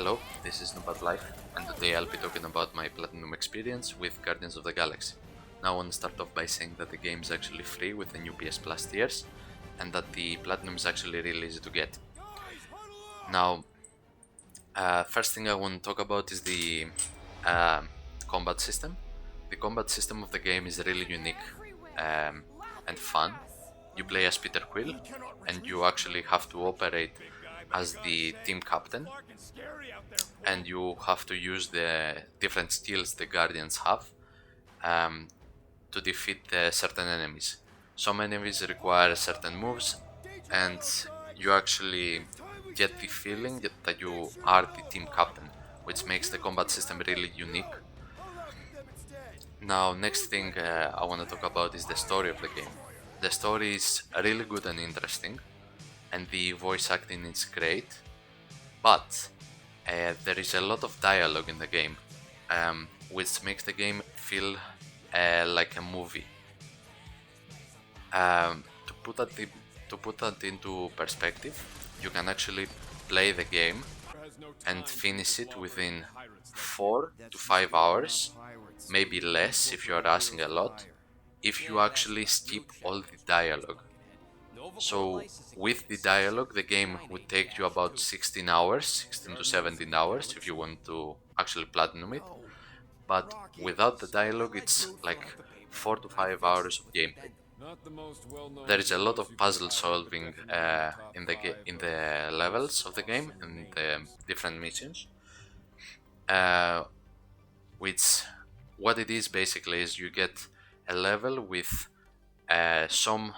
Hello, this is Nubat Life, and today I'll be talking about my Platinum experience with Guardians of the Galaxy. Now I want to start off by saying that the game is actually free with the new PS Plus tiers, and that the Platinum is actually really easy to get. Now, first thing I want to talk about is the combat system. The combat system of the game is really unique and fun. You play as Peter Quill, and you actually have to operate as the team captain, and you have to use the different skills the Guardians have to defeat certain enemies. Some enemies require certain moves, and you actually get the feeling that you are the team captain, which makes the combat system really unique. Now, next thing I want to talk about is the story of the game. The story is really good and interesting, and the voice acting is great, but there is a lot of dialogue in the game, which makes the game feel like a movie. To put that into perspective, you can actually play the game and finish it within 4 to 5 hours, maybe less if you are rushing a lot, if you actually skip all the dialogue. So with the dialogue, the game would take you about 16 hours, 16 to 17 hours if you want to actually platinum it. But without the dialogue, it's like 4 to 5 hours of gameplay. There is a lot of puzzle solving in the levels of the game and the different missions. Which what it is basically is you get a level with some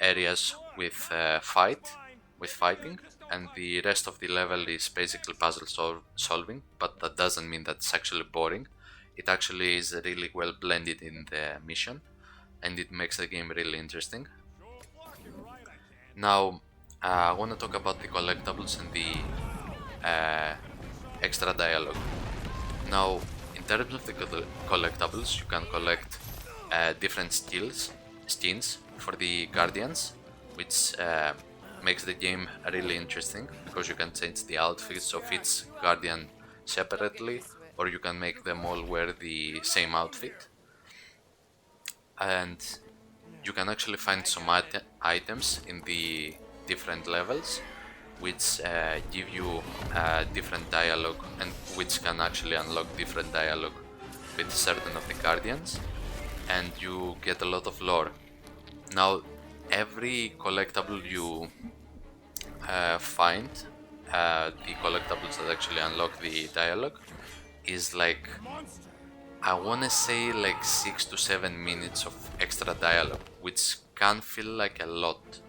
areas with fighting, and the rest of the level is basically puzzle solving, but that doesn't mean that it's actually boring. It actually is really well blended in the mission, and it makes the game really interesting. Now I want to talk about the collectibles and the extra dialogue. Now, in terms of the collectibles, you can collect different skins for the Guardians, which makes the game really interesting because you can change the outfits of each Guardian separately, or you can make them all wear the same outfit. And you can actually find some items in the different levels which give you different dialogue, and which can actually unlock different dialogue with certain of the Guardians, and you get a lot of lore. Now, every collectible you find, the collectibles that actually unlock the dialogue, is like, I wanna say like 6 to 7 minutes of extra dialogue, which can feel like a lot.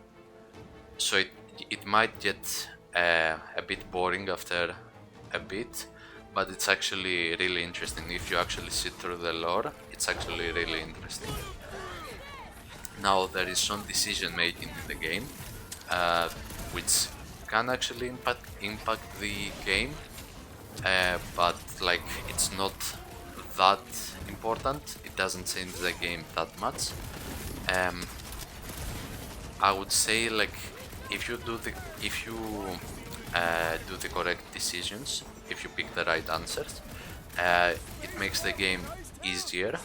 So it might get a bit boring after a bit, but it's actually really interesting. If you actually sit through the lore, it's actually really interesting. Now, there is some decision making in the game, which can actually impact the game, but like it's not that important. It doesn't change the game that much. I would say, like, if you do the correct decisions, if you pick the right answers, it makes the game easier,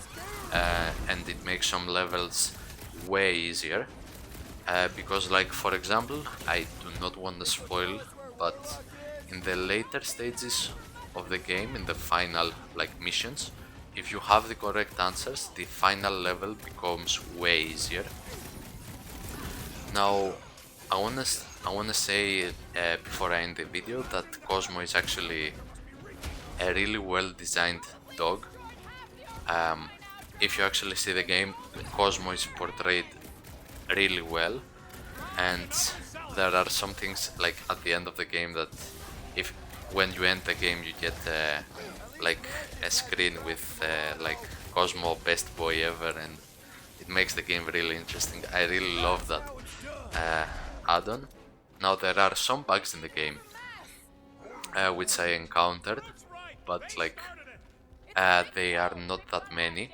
and it makes some levels way easier. Because, like, for example, I do not want to spoil, but in the later stages of the game, in the final like missions, if you have the correct answers, the final level becomes way easier. Now, I wanna say before I end the video that Cosmo is actually a really well designed dog. If you actually see the game, Cosmo is portrayed really well, and there are some things like at the end of the game that when you end the game, you get like a screen with like Cosmo best boy ever, and it makes the game really interesting. I really love that add-on. Now, there are some bugs in the game which I encountered, but like they are not that many,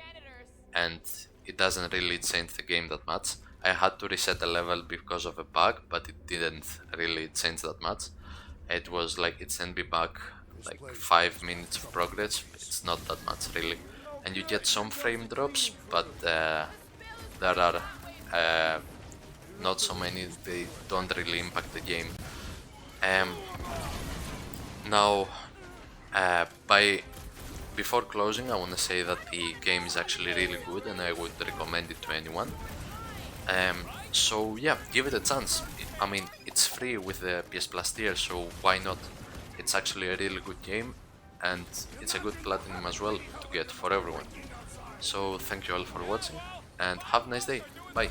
and it doesn't really change the game that much. I had to reset a level because of a bug, but it didn't really change that much. It was like it sent me back like 5 minutes of progress. It's not that much really, and you get some frame drops, but there are not so many. They don't really impact the game. Um, Now, by before closing, I want to say that the game is actually really good, and I would recommend it to anyone. So yeah, give it a chance. I mean, it's free with the PS Plus tier, so why not? It's actually a really good game, and it's a good platinum as well to get for everyone. So thank you all for watching, and have a nice day. Bye.